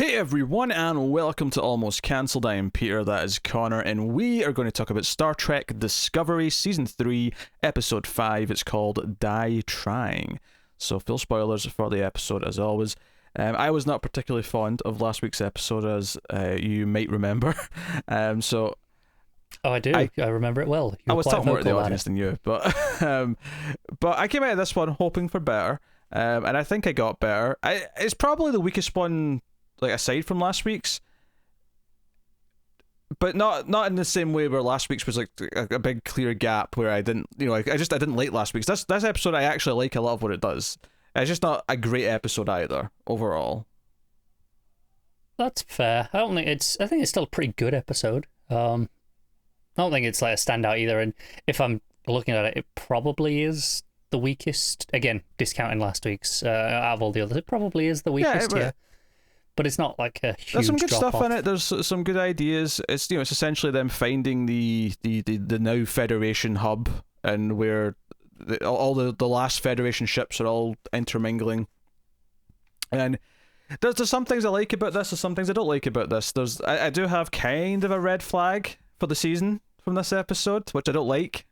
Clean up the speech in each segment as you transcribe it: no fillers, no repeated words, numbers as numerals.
Hey everyone, and welcome to Almost Cancelled. I am Peter, that is Connor, and we are going to talk about Star Trek Discovery Season 3, Episode 5. It's called Die Trying. So, full spoilers for the episode as always. I was not particularly fond of last week's episode, as you might remember. Oh, I do. I remember it well. I was talking more to the audience than you, but I came out of this one hoping for better, and I think I got better. It's probably the weakest one, like aside from last week's, but not in the same way where last week's was like a big clear gap where I didn't like last week's. This episode I actually like a lot of what it does. It's just not a great episode either overall. That's fair. I think it's still a pretty good episode. I don't think it's like a standout either. And if I'm looking at it, it probably is the weakest. Again, discounting last week's out of all the others, it probably is the weakest. Yeah. But it's not like a huge. There's some good stuff off. in it. There's some good ideas. It's it's essentially them finding the now Federation hub, and where all the last Federation ships are all intermingling. And there's some things I like about this. There's some things I don't like about this. I do have kind of a red flag for the season from this episode, which I don't like.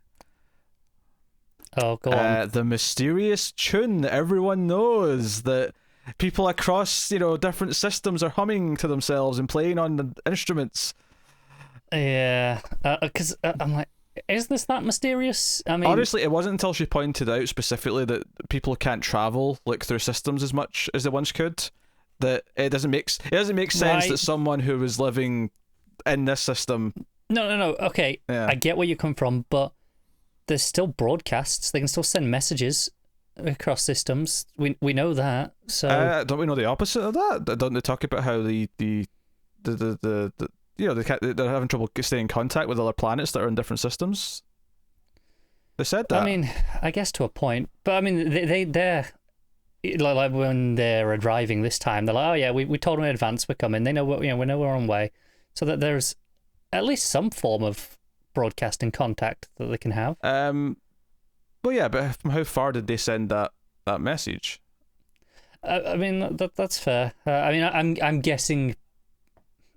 Oh, go on. The mysterious tune that everyone knows that people across, different systems are humming to themselves and playing on the instruments. Yeah, because I'm like, is this that mysterious? I mean, honestly, it wasn't until she pointed out specifically that people can't travel like through systems as much as they once could that it doesn't make sense right. that someone who was living in this system. No. Okay, yeah. I get where you come from, but there's still broadcasts. They can still send messages across systems. We know that. So don't we know the opposite of that? Don't they talk about how they're having trouble staying in contact with other planets that are in different systems? They said that. I mean, I guess to a point, but I mean, they're like when they're arriving this time, they're like, oh yeah, we told them in advance we're coming. They know we know we're on way, so that there's at least some form of broadcasting contact that they can have. Well, yeah, but from how far did they send that message? I mean, that's fair. I mean, I'm guessing.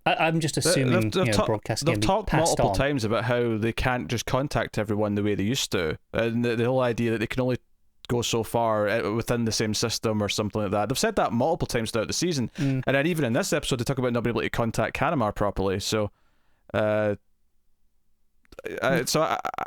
I'm just assuming broadcasting. They've talked multiple times about how they can't just contact everyone the way they used to, and the whole idea that they can only go so far within the same system or something like that. They've said that multiple times throughout the season, and then even in this episode, they talk about not being able to contact Kanamar properly. So, I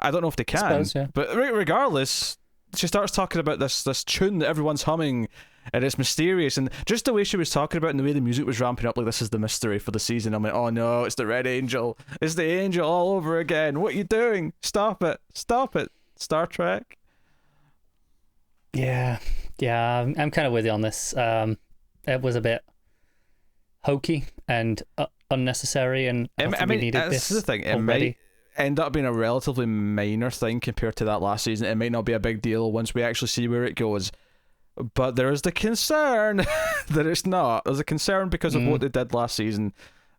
don't know if they can, suppose, yeah. But regardless, she starts talking about this tune that everyone's humming, and it's mysterious, and just the way she was talking about it and the way the music was ramping up, like this is the mystery for the season. I'm like, oh no, it's the Red Angel, it's the Angel all over again. What are you doing? Stop it, Star Trek. Yeah, I'm kind of with you on this. It was a bit hokey and unnecessary, and I mean, needed this is the thing. It already. Might end up being a relatively minor thing compared to that last season. It might not be a big deal once we actually see where it goes. But there is the concern that it's not. There's a concern because of what they did last season,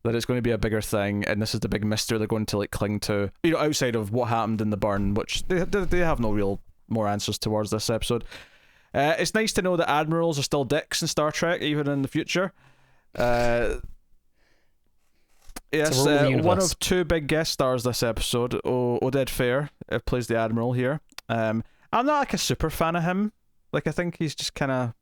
that it's going to be a bigger thing, and this is the big mystery they're going to like cling to. Outside of what happened in the burn, which they have no real more answers towards this episode. It's nice to know that admirals are still dicks in Star Trek, even in the future. Yes, one of two big guest stars this episode. Oded Fair plays the Admiral here. I'm not like a super fan of him. Like, I think he's just kind of...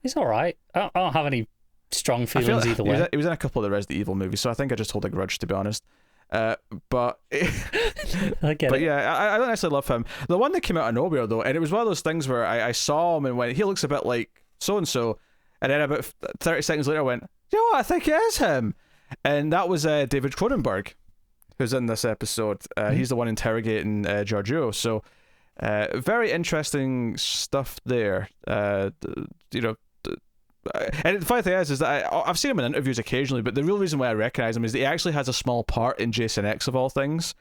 He's alright. I don't have any strong feelings either way. He was in a couple of the Resident Evil movies, so I think I just hold a grudge, to be honest. But I get it. Yeah, I don't necessarily love him. The one that came out of nowhere, though, and it was one of those things where I saw him and went, he looks a bit like so-and-so, and then about 30 seconds later I went, you know what, I think it is him. And that was David Cronenberg, who's in this episode. He's the one interrogating Giorgio. So, very interesting stuff there. And the funny thing is that I've seen him in interviews occasionally, but the real reason why I recognise him is that he actually has a small part in Jason X of all things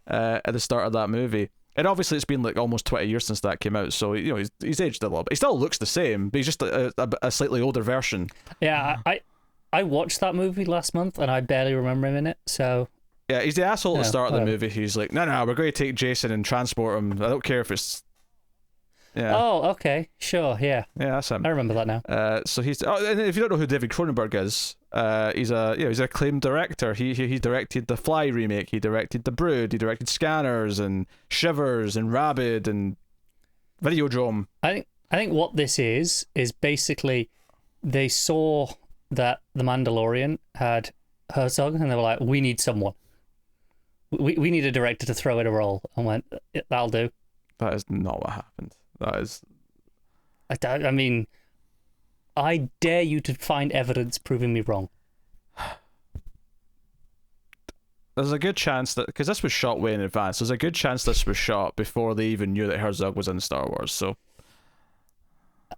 at the start of that movie. And obviously it's been like almost 20 years since that came out, so he's aged a little bit. He still looks the same, but he's just a slightly older version. Yeah, I watched that movie last month and I barely remember him in it, so... Yeah, he's the asshole at the start of the movie. He's like, no, we're going to take Jason and transport him. I don't care if it's... Yeah. Oh, okay, sure, yeah. Yeah, that's him. I remember that now. So he's. Oh, and if you don't know who David Cronenberg is, he's an acclaimed director. He directed the Fly remake. He directed The Brood. He directed Scanners and Shivers and Rabid and Videodrome. I think what this is basically they saw that The Mandalorian had Herzog, and they were like, "We need someone. We need a director to throw in a role." I went, yeah, "That'll do." That is not what happened. That is. I mean, I dare you to find evidence proving me wrong. There's a good chance that, because this was shot way in advance, there's a good chance this was shot before they even knew that Herzog was in Star Wars. So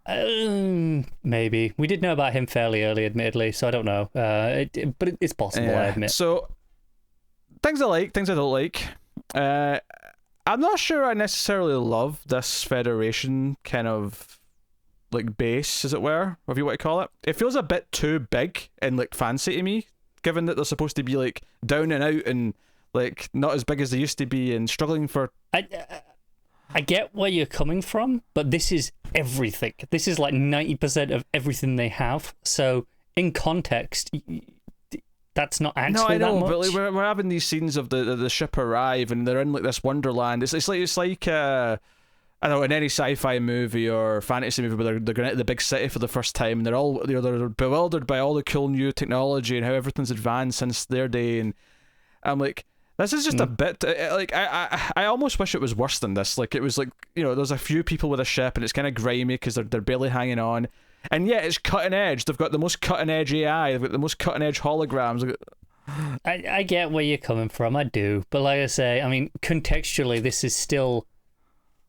maybe we did know about him fairly early, admittedly. So I don't know. But it's possible. yeah. I admit. So things I like, things I don't like. I'm not sure I necessarily love this Federation kind of like base, as it were, whatever you want to call it. It feels a bit too big and like fancy to me, given that they're supposed to be like down and out and like not as big as they used to be and struggling for. I get where you're coming from, but this is everything. This is like 90% of everything they have. So in context, that's not actually no, I know, that much. but like, we're having these scenes of the ship arrive and they're in like this wonderland. It's like I don't know, in any sci-fi movie or fantasy movie where they're going to the big city for the first time and they're all they're bewildered by all the cool new technology and how everything's advanced since their day, and I'm like, this is just a bit like I almost wish it was worse than this. Like it was like, there's a few people with a ship and it's kind of grimy because they're barely hanging on, and yet it's cutting edge. They've got the most cutting edge AI. They've got the most cutting edge holograms. I get where you're coming from. I do, but like I say, I mean, contextually, this is still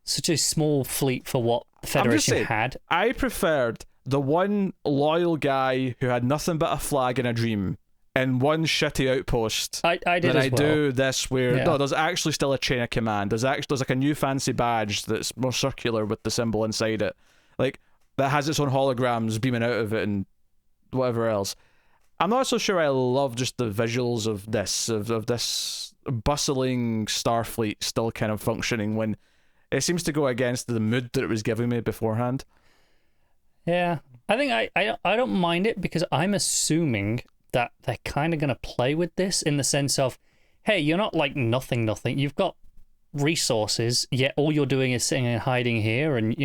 such a small fleet for what the Federation had. I preferred the one loyal guy who had nothing but a flag and a dream and one shitty outpost. I did than as I well. do this where no, there's actually still a chain of command. There's like a new fancy badge that's more circular with the symbol inside it, like that has its own holograms beaming out of it and whatever else. I'm not so sure I love just the visuals of this bustling Starfleet still kind of functioning when it seems to go against the mood that it was giving me beforehand. Yeah, I think I don't mind it because I'm assuming that they're kind of going to play with this in the sense of, hey, you're not like nothing. You've got resources, yet all you're doing is sitting and hiding here, and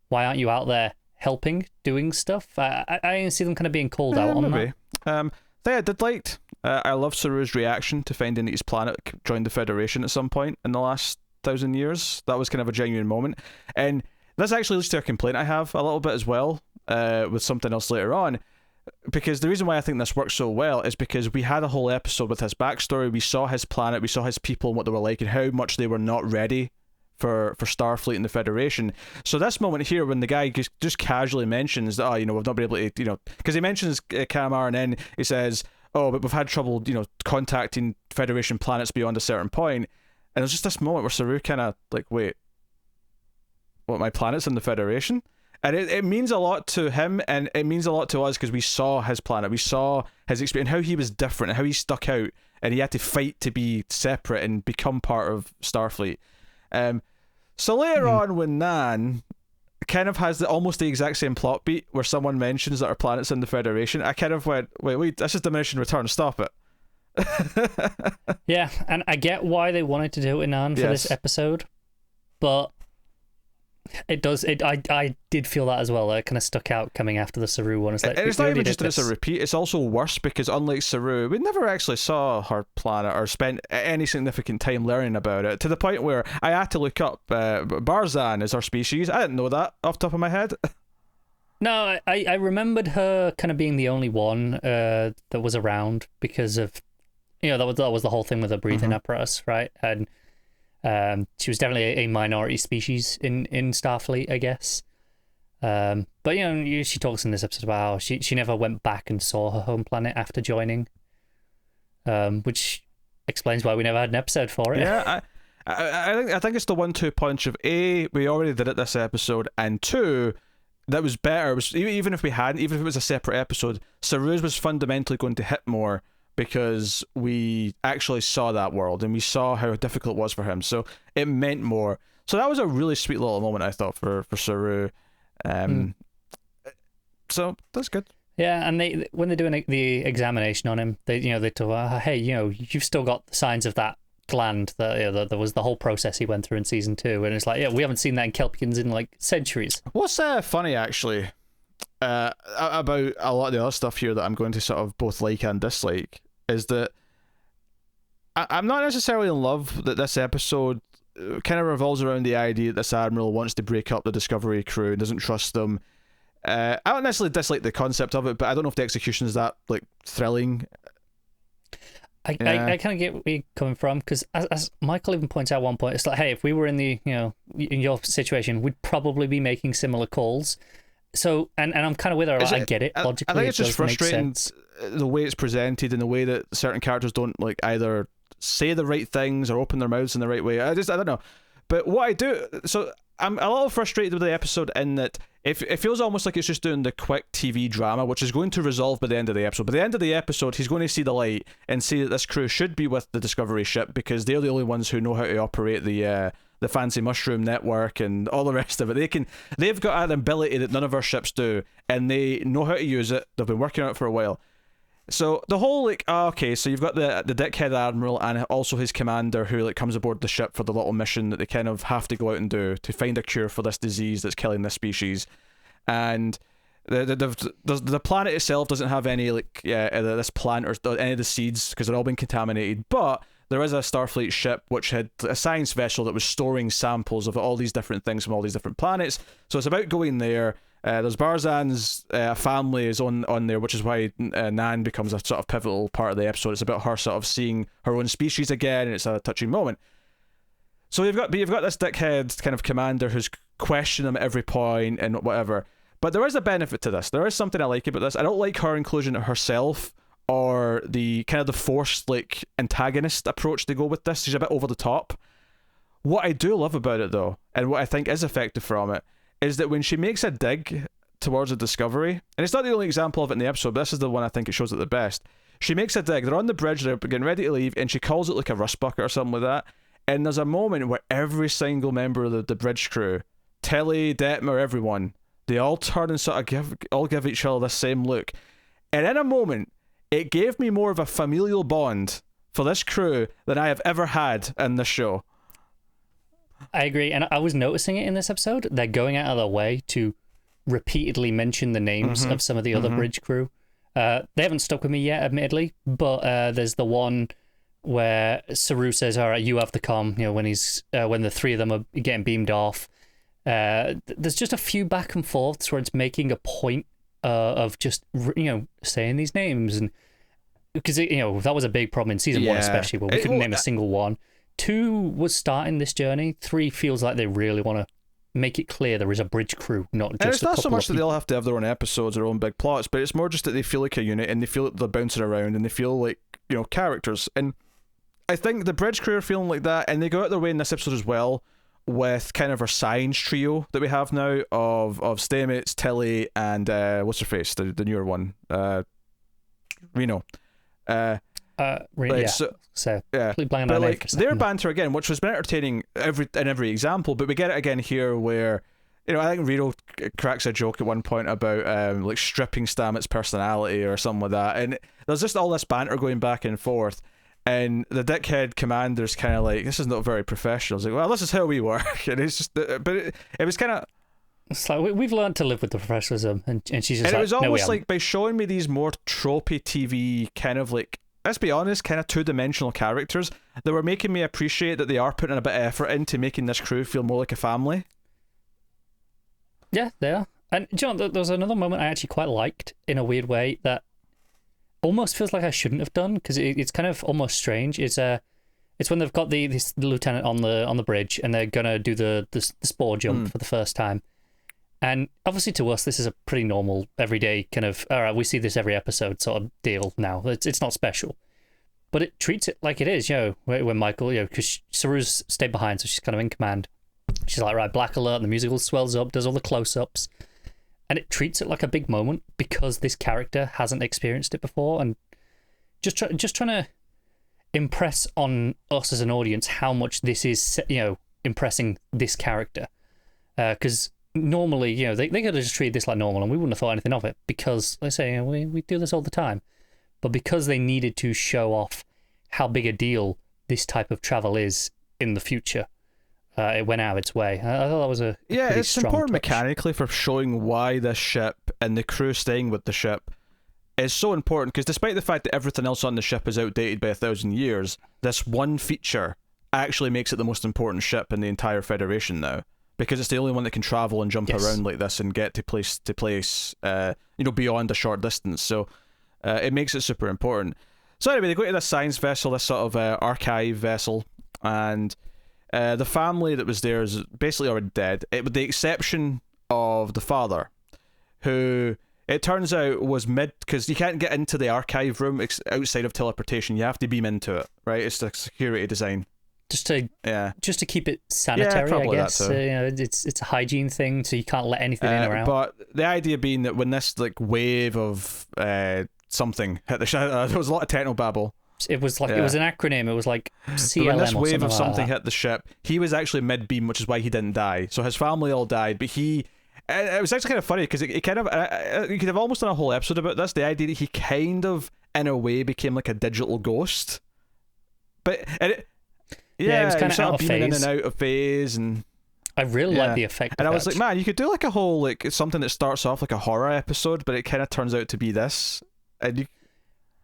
why aren't you out there helping, doing stuff? I see them kind of being called out on maybe. that. I did like. I love Saru's reaction to finding that his planet joined the Federation at some point in the last 1,000 years. That was kind of a genuine moment, and this actually leads to a complaint I have a little bit as well, with something else later on, because the reason why I think this works so well is because we had a whole episode with his backstory. We saw his planet, we saw his people and what they were like and how much they were not ready for Starfleet and the Federation. So this moment here when the guy just casually mentions that, we've not been able to, because he mentions Kamar and then he says, oh, but we've had trouble, contacting Federation planets beyond a certain point. And there's just this moment where Saru kind of like, wait, what, my planet's in the Federation? And it means a lot to him, and it means a lot to us because we saw his planet, we saw his experience, how he was different, and how he stuck out, and he had to fight to be separate and become part of Starfleet. So later on, when Nan kind of has almost the exact same plot beat where someone mentions that our planet's in the Federation, I kind of went, wait, this is diminishing return, stop it. Yeah, and I get why they wanted to do it in Nan for this episode, but it does. I did feel that as well. It kind of stuck out coming after the Saru one. It's like, and it's not even just that it's a repeat. It's also worse because unlike Saru, we never actually saw her planet or spent any significant time learning about it. To the point where I had to look up Barzan is her species. I didn't know that off the top of my head. No, I remembered her kind of being the only one that was around because of that was the whole thing with the breathing apparatus, right? And she was definitely a minority species in Starfleet, I guess. But she talks in this episode about how she never went back and saw her home planet after joining, which explains why we never had an episode for it. Yeah, I think it's the 1-2 punch of A, we already did it this episode, and 2, that was better. Even if we hadn't, even if it was a separate episode, Saru's was fundamentally going to hit more because we actually saw that world and we saw how difficult it was for him. So it meant more. So that was a really sweet little moment, I thought, for Saru. So that's good. Yeah, and they when they're doing the examination on him, they talk, hey, you've still got the signs of that gland that there was the whole process he went through in season 2, and it's like, yeah, we haven't seen that in Kelpians in like centuries. What's funny actually about a lot of the other stuff here that I'm going to sort of both like and dislike is that I'm not necessarily in love that this episode kind of revolves around the idea that this admiral wants to break up the Discovery crew and doesn't trust them. I don't necessarily dislike the concept of it, but I don't know if the execution is that like thrilling. I kind of get where you're coming from, because as Michael even points out at one point, it's like, hey, if we were in in your situation, we'd probably be making similar calls. So, and I'm kind of with her. Like, I get it logically. I think it's just frustrating the way it's presented and the way that certain characters don't like either say the right things or open their mouths in the right way. I don't know. But what I do, so I'm a little frustrated with the episode in that it feels almost like it's just doing the quick TV drama, which is going to resolve by the end of the episode. By the end of the episode, he's going to see the light and see that this crew should be with the Discovery ship because they're the only ones who know how to operate the fancy mushroom network and all the rest of it. They've got an ability that none of our ships do, and they know how to use it. They've been working on it for a while. So the whole so you've got the dickhead admiral and also his commander who comes aboard the ship for the little mission that they kind of have to go out and do to find a cure for this disease that's killing this species, and the planet itself doesn't have any this plant or any of the seeds because they're all been contaminated, but there is a Starfleet ship which had a science vessel that was storing samples of all these different things from all these different planets. So it's about going there. There's Barzan's family is on there, which is why Nan becomes a sort of pivotal part of the episode. It's about her sort of seeing her own species again, and it's a touching moment. So you've got this dickhead kind of commander who's questioning them at every point and whatever. But there is a benefit to this. There is something I like about this. I don't like her inclusion of herself or the kind of the forced antagonist approach they go with this. She's a bit over the top. What I do love about it though, and what I think is effective from it, is that when she makes a dig towards a Discovery, and it's not the only example of it in the episode, but this is the one I think it shows it the best. She makes a dig, they're on the bridge, they're getting ready to leave, and she calls it like a rust bucket or something like that, and there's a moment where every single member of the bridge crew, Tilly, Detmer, everyone, they all turn and sort of give each other the same look. And in a moment, it gave me more of a familial bond for this crew than I have ever had in this show. I agree, and I was noticing it in this episode. They're going out of their way to repeatedly mention the names of some of the other bridge crew. They haven't stuck with me yet, admittedly, but there's the one where Saru says, "All right, you have the comm." When the three of them are getting beamed off. There's just a few back and forths where it's making a point of just saying these names, and because that was a big problem in season 1, especially where we couldn't name a single one. 2 was starting this journey. 3 feels like they really want to make it clear there is a bridge crew, not just. And it's not so much that they all have to have their own episodes, their own big plots, but it's more just that they feel like a unit and they feel like they're bouncing around and they feel like characters. And I think the bridge crew are feeling like that, and they go out their way in this episode as well with kind of our science trio that we have now of Stamets, Tilly, and what's her face, the newer one, Reno. But their banter again, which was been entertaining in every example, but we get it again here where I think Reno cracks a joke at one point about stripping Stamets' personality or something like that, and there's just all this banter going back and forth, and the dickhead commander's kind of like, this is not very professional. It's like, well, this is how we work, and it's just, but it was kind of. It's like we've learned to live with the professionalism, and she's just. And like, it was almost no, like by showing me these more tropey TV kind of let's be honest, kind of two-dimensional characters, they were making me appreciate that they are putting a bit of effort into making this crew feel more like a family. Yeah, they are. And there was another moment I actually quite liked in a weird way that almost feels like I shouldn't have done, because it's kind of almost strange. It's when they've got the lieutenant on the bridge and they're gonna do the spore jump for the first time. And obviously to us, this is a pretty normal, everyday kind of, all right, we see this every episode sort of deal now. It's not special. But it treats it like it is, when Michael, because Saru's stayed behind, so she's kind of in command. She's like, right, black alert, and the musical swells up, does all the close-ups. And it treats it like a big moment because this character hasn't experienced it before. And just trying to impress on us as an audience how much this is, impressing this character. Because normally, you know, they could have just treated this like normal and we wouldn't have thought anything of it, because they say, you know, we do this all the time. But because they needed to show off how big a deal this type of travel is in the future, it went out of its way. I thought that was a pretty it's strong important touch. mechanically for showing why this ship and the crew staying with the ship is so important, because despite the fact that everything else on the ship is outdated by 1,000 years, this one feature actually makes it the most important ship in the entire Federation now, because it's the only one that can travel and jump around like this and get to place to place, beyond a short distance. So it makes it super important. So anyway, they go to this science vessel, this sort of archive vessel, and the family that was there is basically already dead, with the exception of the father, who it turns out was because you can't get into the archive room outside of teleportation. You have to beam into it, right? It's the security design. Just to keep it sanitary, I guess. It's a hygiene thing, so you can't let anything in or out. But the idea being that when this wave of something hit the ship, there was a lot of technobabble. It was it was an acronym. It was like CLM. When this wave of something hit the ship, he was actually mid beam, which is why he didn't die. So his family all died, but he. It was actually kind of funny because it kind of you could have almost done a whole episode about this. The idea that he kind of, in a way, became like a digital ghost, but it was kind of out of phase, in and out of phase, and I really like the effect. And I was like, man, you could do like a whole something that starts off like a horror episode, but it kind of turns out to be this, and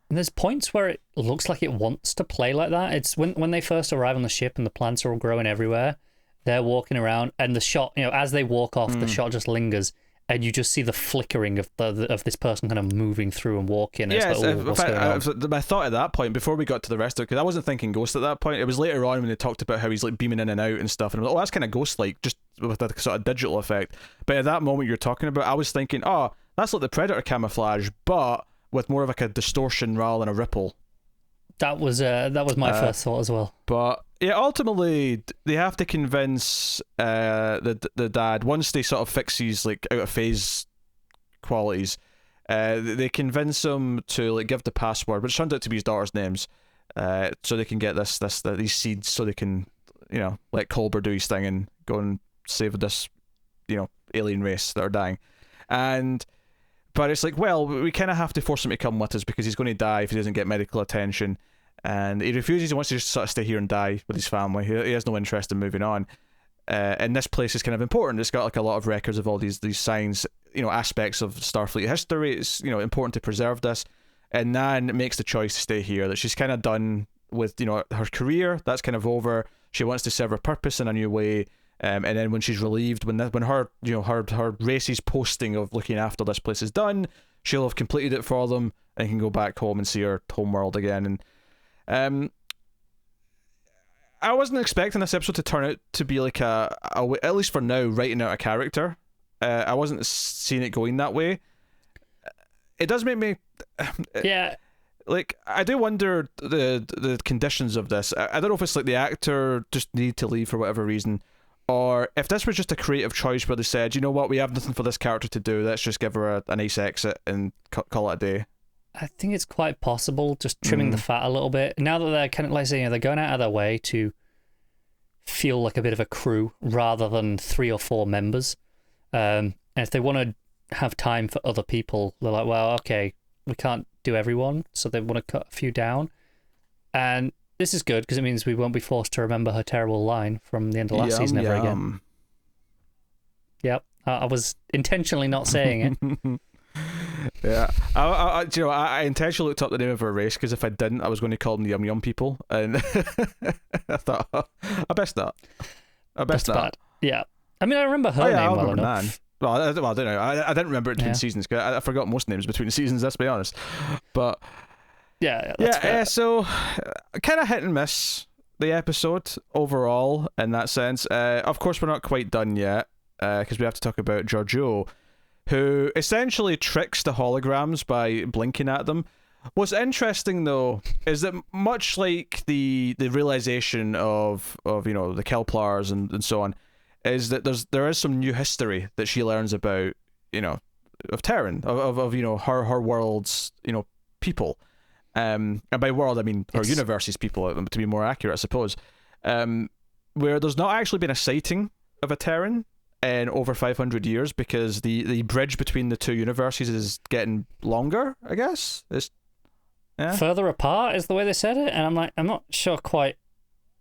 there's points where it looks like it wants to play like that. It's when they first arrive on the ship and the plants are all growing everywhere. They're walking around, and the shot, as they walk off, the shot just lingers, and you just see the flickering of this person kind of moving through and walking. Yeah, my thought at that point, before we got to the rest of it, because I wasn't thinking ghost at that point, it was later on when they talked about how he's like beaming in and out and stuff, and I was like, oh, that's kind of ghost-like, just with that sort of digital effect. But at that moment you're talking about, I was thinking, oh, that's like the Predator camouflage, but with more of like a distortion rather than a ripple. That was my first thought as well. But yeah, ultimately they have to convince the dad, once they sort of fix his like out of phase qualities, they convince him to give the password, which turned out to be his daughter's names, so they can get these seeds, so they can let Culber do his thing and go and save this alien race that are dying. But it's like, well, we kind of have to force him to come with us because he's going to die if he doesn't get medical attention. And he refuses. He wants to just sort of stay here and die with his family. He has no interest in moving on. And this place is kind of important. It's got a lot of records of all these signs, aspects of Starfleet history. It's important to preserve this. And Nan makes the choice to stay here. That she's kind of done with her career. That's kind of over. She wants to serve her purpose in a new way. And then when she's relieved, when her her race's posting of looking after this place is done, she'll have completed it for them and can go back home and see her home world again. And I wasn't expecting this episode to turn out to be like at least for now, writing out a character. I wasn't seeing it going that way. It does make me like, I do wonder the conditions of this. I don't know if it's like the actor just needed to leave for whatever reason, or if this was just a creative choice where they said, you know what, we have nothing for this character to do, let's just give her a nice exit and call it a day. I think it's quite possible, just trimming the fat a little bit. Now that they're kind of like saying, they're going out of their way to feel like a bit of a crew rather than 3 or 4 members. And if they want to have time for other people, they're like, well, okay, we can't do everyone, so they want to cut a few down. And this is good because it means we won't be forced to remember her terrible line from the end of last season ever again. Yep, I was intentionally not saying it. Yeah, I intentionally looked up the name of her race because if I didn't, I was going to call them the Yum Yum people, and I thought, I best not. That's bad. Yeah, I mean, I remember her name well enough. Well, I don't know. I didn't remember it between seasons because I forgot most names between the seasons. Let's be honest, but so kind of hit and miss the episode overall in that sense. Of course, we're not quite done yet because we have to talk about Georgiou, who essentially tricks the holograms by blinking at them. What's interesting though is that much like the realization of the Kelplars and so on, is that there is some new history that she learns about of Terran, of her world's people, and by world I mean her universe's people, to be more accurate, I suppose. where there's not actually been a sighting of a Terran in over 500 years because the bridge between the two universes is getting longer, I guess. Yeah. Further apart is the way they said it, and I'm not sure quite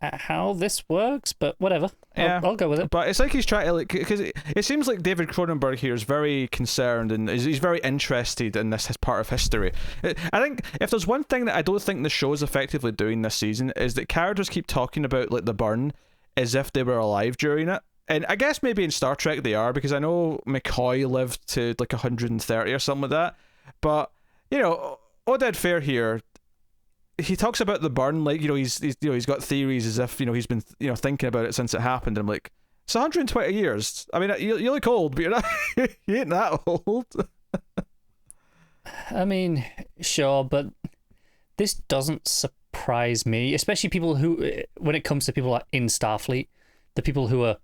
how this works, but whatever. Yeah. I'll go with it. But it's like he's trying to, because it seems like David Cronenberg here is very concerned and he's very interested in this part of history. I think if there's one thing that I don't think the show is effectively doing this season is that characters keep talking about like the burn as if they were alive during it. And I guess maybe in Star Trek they are, because I know McCoy lived to like 130 or something like that. But, you know, Oded Fair here, he talks about the burn like, you know, he's got theories as if, you know, he's been, you know, thinking about it since it happened. And I'm like, it's 120 years. I mean, you look old, but you're not, you ain't that old. I mean, sure, but this doesn't surprise me, especially people who, when it comes to people like in Starfleet, the people who are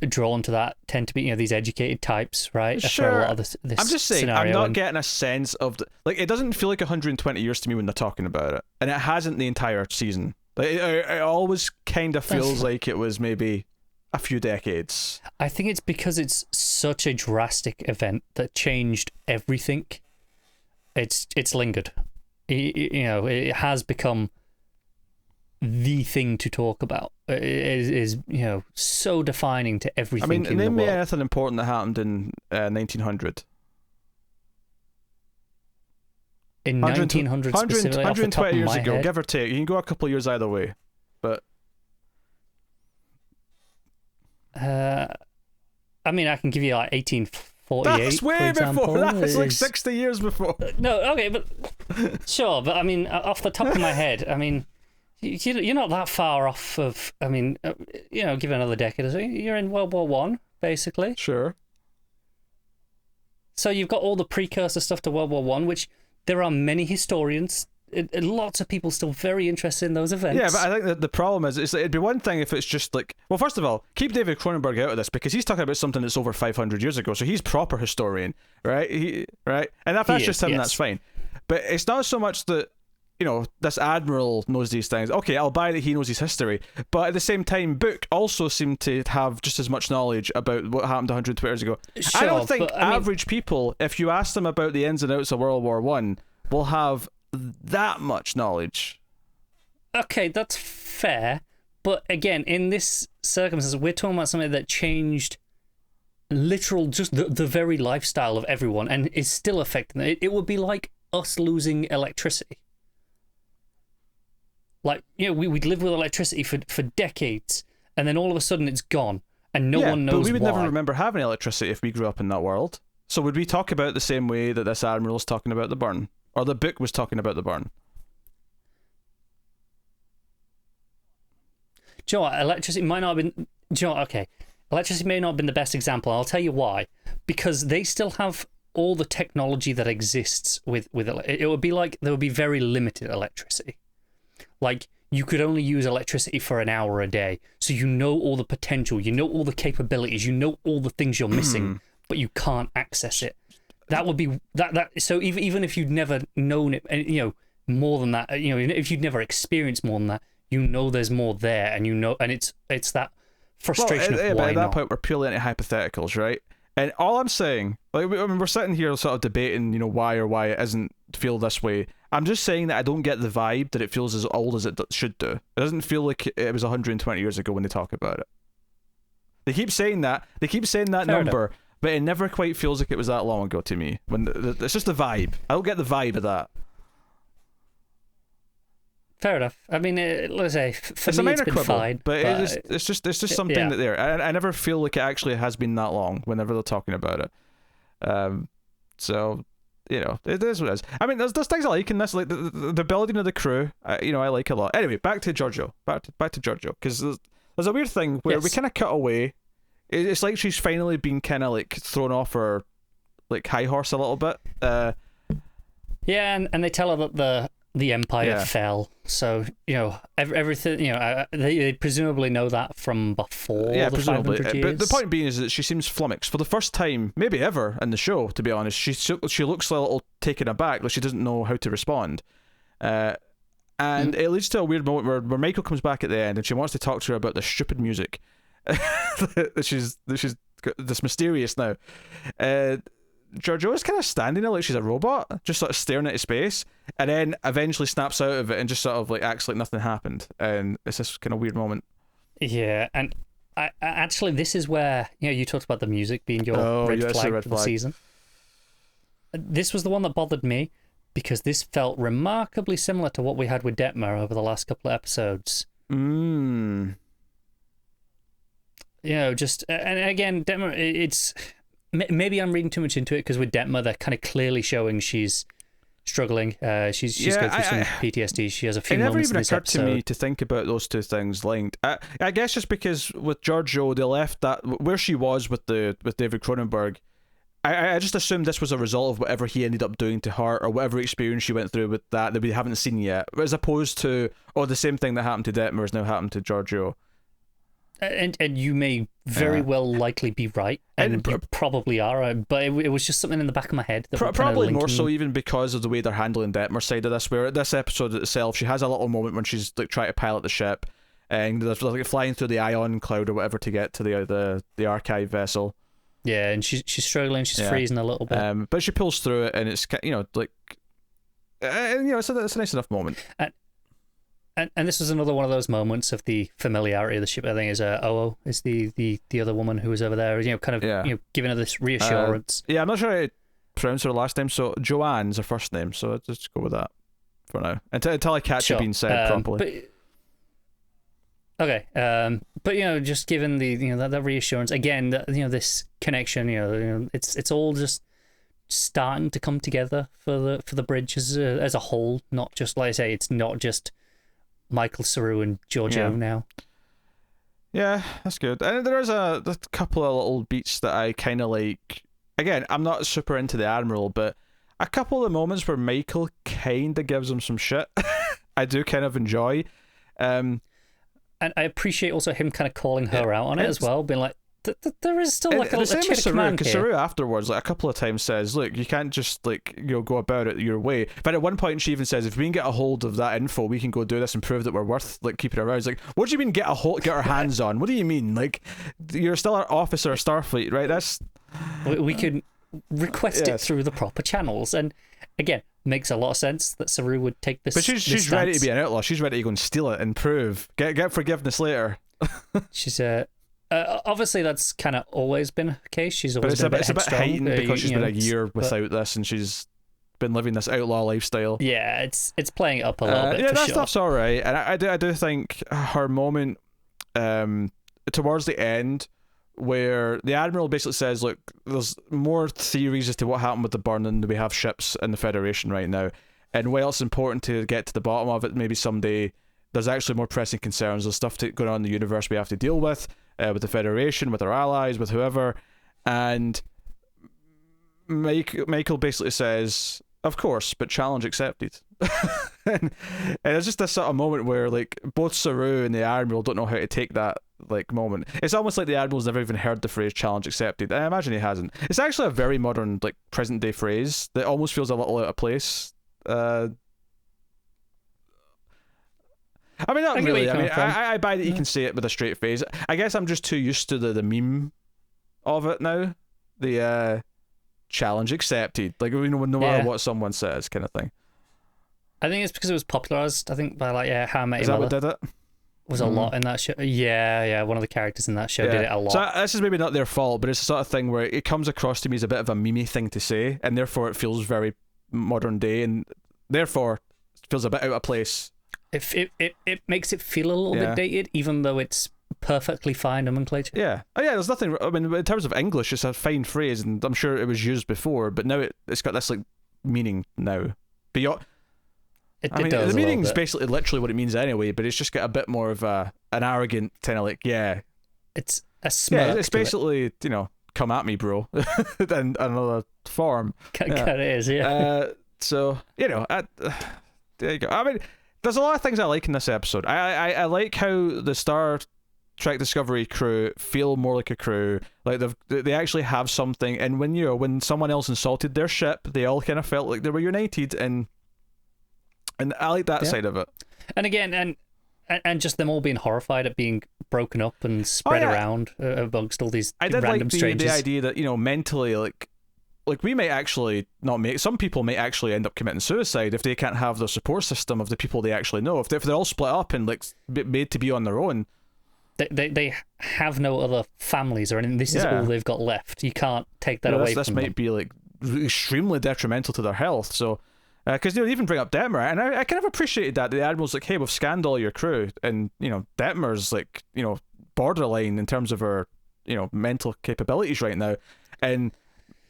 drawn to that tend to be, you know, these educated types, right? Sure. For a lot of this I'm just saying, I'm not getting a sense of like, it doesn't feel like 120 years to me when they're talking about it, and it hasn't the entire season. Like, it always kind of feels like it was maybe a few decades. I think it's because it's such a drastic event that changed everything. It's lingered. You know, it has become the thing to talk about. It is, you know, so defining to everything. I mean, name me anything important that happened in 1900. In 1900 specifically, 120 years ago, head. give or take. You can go a couple of years either way, but I mean, I can give you like 1848. That's way before. That's like 60 years before. No, okay, but sure. But I mean, off the top of my head, I mean, you're not that far off of. I mean, you know, give it another decade or so, you're in World War One, basically. Sure. So you've got all the precursor stuff to World War One, which there are many historians, lots of people still very interested in those events. Yeah, but I think that the problem is, it'd be one thing if it's just like, well, first of all, keep David Cronenberg out of this because he's talking about something that's over 500 years ago, so he's proper historian, right? Right? And if that's just him, that's fine. But it's not so much that, you know, this admiral knows these things. Okay, I'll buy that he knows his history. But at the same time, Book also seemed to have just as much knowledge about what happened 120 years ago. Sure, I don't think average people, if you ask them about the ins and outs of World War One, will have that much knowledge. Okay, that's fair. But again, in this circumstance, we're talking about something that changed just the very lifestyle of everyone and is still affecting it. It would be like us losing electricity. Like, you know, we'd live with electricity for decades, and then all of a sudden it's gone, and no one knows why. But we would never remember having electricity if we grew up in that world. So would we talk about it the same way that this admiral is talking about the burn? Or the Book was talking about the burn? Do you know what? Electricity might not have been... Do you know what? Okay. Electricity may not have been the best example. I'll tell you why. Because they still have all the technology that exists with it. Would be like there would be very limited electricity. Like, you could only use electricity for an hour a day. So you know all the potential, you know all the capabilities, you know all the things you're missing, but you can't access it. That would be that. So even if you'd never known it, you know, more than that, you know, if you'd never experienced more than that, you know there's more there, and you know, and it's that frustration of why but at that not. point, we're purely into hypotheticals, right? And all I'm saying, like, I mean, we're sitting here sort of debating, you know, why it isn't feel this way. I'm just saying that I don't get the vibe that it feels as old as it should do. It doesn't feel like it was 120 years ago when they talk about it. They keep saying that. They keep saying that Fair number, enough. but it never quite feels like it was that long ago to me. When it's just the vibe. I don't get the vibe of that. Fair enough. I mean, let's say for it's me, a minor it's been quibble, fine. but it's just something yeah. that there. I never feel like it actually has been that long whenever they're talking about it. So, you know, it is what it is. I mean, there's things I like in this, like the building of the crew. You know, I like a lot. Anyway, back to Giorgio. Back to Giorgio, because there's a weird thing where we kind of cut away. It's like she's finally been kind of like thrown off her like high horse a little bit. Yeah, and they tell her that the Empire fell. So, you know, everything, you know, they presumably know that from before the presumably. 500 years. But the point being is that she seems flummoxed. For the first time, maybe ever, in the show, to be honest, she looks a little taken aback, like she doesn't know how to respond. And it leads to a weird moment where Michael comes back at the end and she wants to talk to her about the stupid music. she's this mysterious now. Georgiou is kind of standing there like she's a robot, just sort of staring into space, and then eventually snaps out of it and just sort of like acts like nothing happened. And it's this kind of weird moment. Yeah, and I actually, this is where, you know, you talked about the music being your red flag for the season. This was the one that bothered me because this felt remarkably similar to what we had with Detmer over the last couple of episodes. You know, just, and again, Detmer, it's, maybe I'm reading too much into it because with Detmer, they're kind of clearly showing she's struggling. She's going through some PTSD. She has a few moments in this episode. It never even occurred to me to think about those two things linked. I guess just because with Georgiou, they left that where she was with David Cronenberg. I just assumed this was a result of whatever he ended up doing to her or whatever experience she went through with that we haven't seen yet, as opposed to the same thing that happened to Detmer has now happened to Georgiou. And you may very well likely be right, and you probably are, but it was just something in the back of my head. That probably more so even because of the way they're handling Detmer's side of this, where this episode itself, she has a little moment when she's like trying to pilot the ship, and they're like flying through the ion cloud or whatever to get to the archive vessel. Yeah, and she's struggling, she's freezing a little bit. But she pulls through it, and it's, you know, like, it's a nice enough moment. And this was another one of those moments of the familiarity of the ship. I think is Oo is the other woman who was over there, you know, kind of you know, giving her this reassurance. I'm not sure how to pronounce her last name, so Joanne's her first name, so let's just go with that for now until I catch it being said properly. But you know, just given the, you know, that reassurance again, that, you know, this connection, you know, it's all just starting to come together for the bridge as a whole, not just, like I say, it's not just Michael, Saru, and Georgiou now. Yeah, that's good. And there's a couple of little beats that I kind of like. Again, I'm not super into the Admiral, but a couple of moments where Michael kind of gives him some shit, I do kind of enjoy. And I appreciate also him kind of calling her out on it as well, being like, there is still like a chain of command here. Saru afterwards, like a couple of times, says, "Look, you can't just like, you know, go about it your way." But at one point, she even says, "If we can get a hold of that info, we can go do this and prove that we're worth like keeping around." It's like, what do you mean get our hands on? What do you mean? Like, you're still an officer of Starfleet, right? That's we can request it through the proper channels, and again, makes a lot of sense that Saru would take this. But she's ready to be an outlaw. She's ready to go and steal it and prove get forgiveness later. She's obviously that's kind of always been the case. She's always been it's a bit heightened because she's been a year without this, and she's been living this outlaw lifestyle. Yeah, it's playing it up a little bit. Yeah, that sure. stuff's all right, and I do think her moment towards the end, where the Admiral basically says, "Look, there's more theories as to what happened with the burning than we have ships in the Federation right now, and while it's important to get to the bottom of it, maybe someday there's actually more pressing concerns. There's stuff going on in the universe we have to deal with the Federation, with our allies, with whoever." And Michael basically says, "Of course, but challenge accepted." and it's just this sort of moment where like both Saru and the Admiral don't know how to take that like moment. It's almost like the Admiral's never even heard the phrase "challenge accepted." I imagine he hasn't. It's actually a very modern, like, present day phrase that almost feels a little out of place. I mean, not really. I mean, I buy that you can say it with a straight face. I guess I'm just too used to the meme of it now. The challenge accepted, like, you know, no matter what someone says, kind of thing. I think it's because it was popularized, I think, by like How I Met Your Mother. Is that what did it? Was a lot in that show. Yeah, one of the characters in that show did it a lot. So this is maybe not their fault, but it's the sort of thing where it comes across to me as a bit of a memey thing to say, and therefore it feels very modern day, and therefore it feels a bit out of place. It makes it feel a little bit dated, even though it's perfectly fine nomenclature. Yeah. Oh yeah, there's nothing, I mean, in terms of English, it's a fine phrase, and I'm sure it was used before, but now it's got this like meaning now. Beyond, the meaning's basically literally what it means anyway, but it's just got a bit more of an arrogant kind of like, it's a smirk. Yeah, it's basically, you know, come at me, bro, in another form. Kind of is, yeah. So, you know, there you go. I mean, there's a lot of things I like in this episode. I like how the Star Trek Discovery crew feel more like a crew. Like they actually have something, and when someone else insulted their ship, they all kind of felt like they were united, and And I like that side of it. And again, and just them all being horrified at being broken up and spread around amongst all these I did random like strangers. the idea that, you know, mentally, like we might actually not make, some people may actually end up committing suicide if they can't have the support system of the people they actually know. If they're all split up and like made to be on their own. They have no other families or anything. This is all they've got left. You can't take that away from them. This might be like extremely detrimental to their health. So, because they even bring up Detmer, and I kind of appreciated that the Admiral's like, hey, we've scanned all your crew, and you know, Detmer's like, you know, borderline in terms of her, you know, mental capabilities right now, and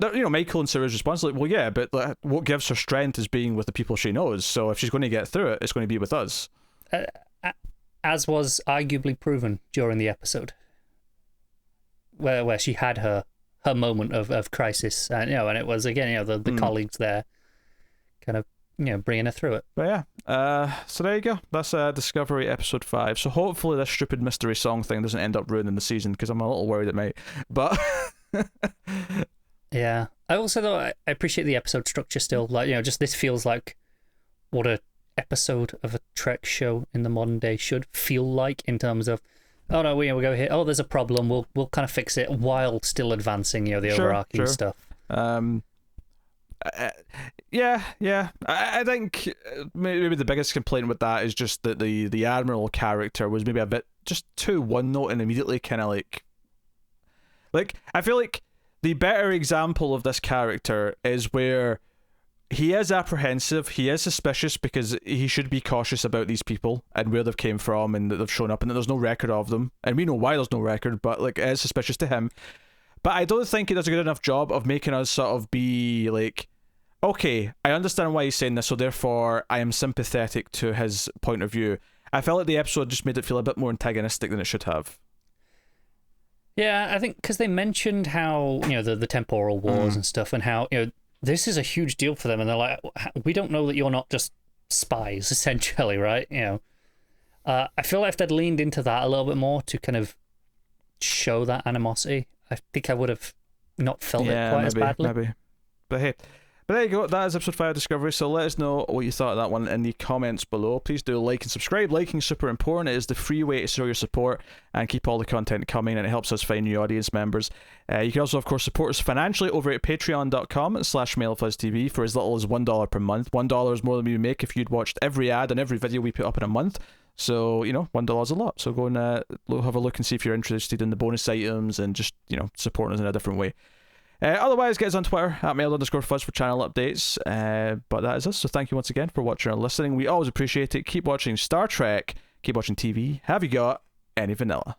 you know, Michael and Sarah's response like, well, yeah, but like, what gives her strength is being with the people she knows. So if she's going to get through it, it's going to be with us. As was arguably proven during the episode, where she had her moment of crisis, and you know, and it was again, you know, the colleagues there, kind of, you know, bringing her through it. But yeah, so there you go. That's Discovery episode 5. So hopefully this stupid mystery song thing doesn't end up ruining the season, because I'm a little worried it might. But yeah, I also though I appreciate the episode structure still. Like, you know, just this feels like what a episode of a Trek show in the modern day should feel like, in terms of, oh no, we go here, oh there's a problem, we'll kind of fix it while still advancing, you know, the overarching stuff. Yeah. I think maybe the biggest complaint with that is just that the Admiral character was maybe a bit just too one note and immediately kind of like I feel like the better example of this character is where he is apprehensive, he is suspicious, because he should be cautious about these people and where they've came from and that they've shown up and that there's no record of them. And we know why there's no record, but like, it is suspicious to him. But I don't think he does a good enough job of making us sort of be like, okay, I understand why he's saying this, so therefore I am sympathetic to his point of view. I felt like the episode just made it feel a bit more antagonistic than it should have. Yeah, I think because they mentioned how, you know, the temporal wars and stuff, and how, you know, this is a huge deal for them, and they're like, we don't know that you're not just spies, essentially, right? You know, I feel like if they'd leaned into that a little bit more to kind of show that animosity, I think I would have not felt it quite as badly. Maybe. But hey, there you go. That is episode 5 of Discovery. So let us know what you thought of that one in the comments below. Please do like and subscribe. Liking is super important. It is the free way to show your support and keep all the content coming, and it helps us find new audience members. You can also, of course, support us financially over at patreon.com/MailFuzzTV for as little as $1 per month. $1 is more than we would make if you'd watched every ad and every video we put up in a month. So, you know, $1 is a lot. So go and have a look and see if you're interested in the bonus items and just, you know, supporting us in a different way. Otherwise, get us on Twitter at mail_fuzz for channel updates. But that is us. So thank you once again for watching and listening. We always appreciate it. Keep watching Star Trek. Keep watching TV. Have you got any vanilla?